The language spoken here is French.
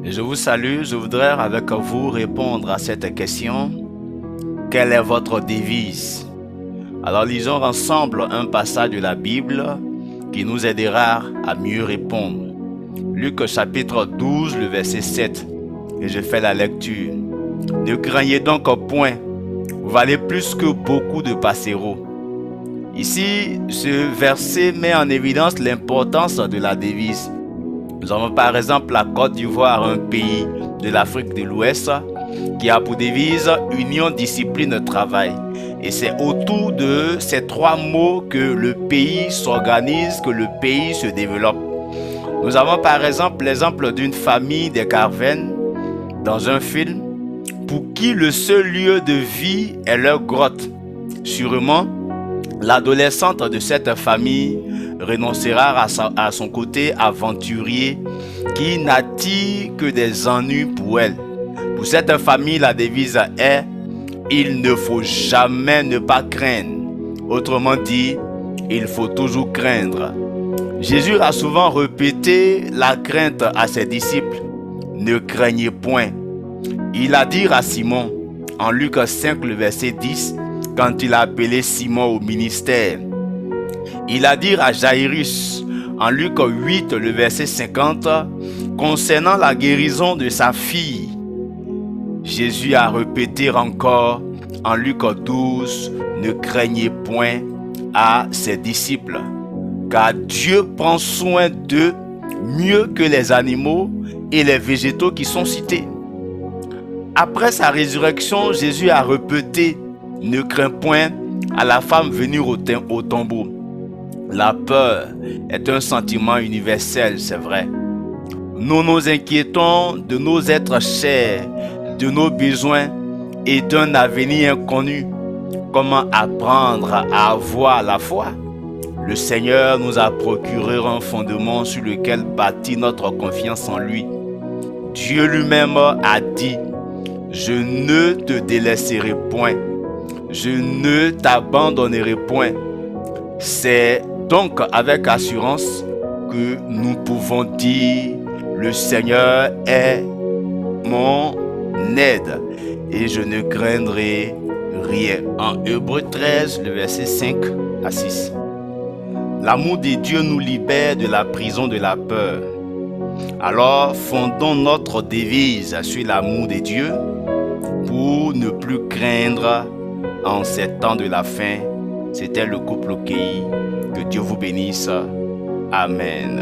Je vous salue, je voudrais avec vous répondre à cette question. Quelle est votre devise? Alors lisons ensemble un passage de la Bible qui nous aidera à mieux répondre. Luc chapitre 12, le verset 7. Et je fais la lecture. Ne craignez donc point, vous valez plus que beaucoup de passereaux. Ici, ce verset met en évidence l'importance de la devise. Nous avons par exemple la Côte d'Ivoire, un pays de l'Afrique de l'Ouest, qui a pour devise Union, discipline, travail. Et c'est autour de ces trois mots que le pays s'organise, que le pays se développe. Nous avons par exemple l'exemple d'une famille des Carven dans un film pour qui le seul lieu de vie est leur grotte. Sûrement, l'adolescente de cette famille renoncera à son côté aventurier qui n'attire que des ennuis pour elle. Pour cette famille, la devise est « Il ne faut jamais ne pas craindre ». Autrement dit, il faut toujours craindre. Jésus a souvent répété la crainte à ses disciples. Ne craignez point. Il a dit à Simon, en Luc 5, le verset 10, quand il a appelé Simon au ministère. Il a dit à Jairus, en Luc 8, le verset 50, concernant la guérison de sa fille. Jésus a répété encore, en Luc 12, ne craignez point à ses disciples, car Dieu prend soin d'eux mieux que les animaux et les végétaux qui sont cités. Après sa résurrection, Jésus a répété « Ne crains point » à la femme venue au tombeau. La peur est un sentiment universel, c'est vrai. Nous nous inquiétons de nos êtres chers, de nos besoins et d'un avenir inconnu. Comment apprendre à avoir la foi? Le Seigneur nous a procuré un fondement sur lequel bâtit notre confiance en lui. Dieu lui-même a dit « Je ne te délaisserai point, je ne t'abandonnerai point ». C'est donc avec assurance que nous pouvons dire « Le Seigneur est mon aide et je ne craindrai rien ». En Hébreux 13, le verset 5 à 6. L'amour de Dieu nous libère de la prison de la peur. Alors, fondons notre devise sur l'amour de Dieu pour ne plus craindre en ces temps de la fin. C'était le couple Okey. Que Dieu vous bénisse. Amen.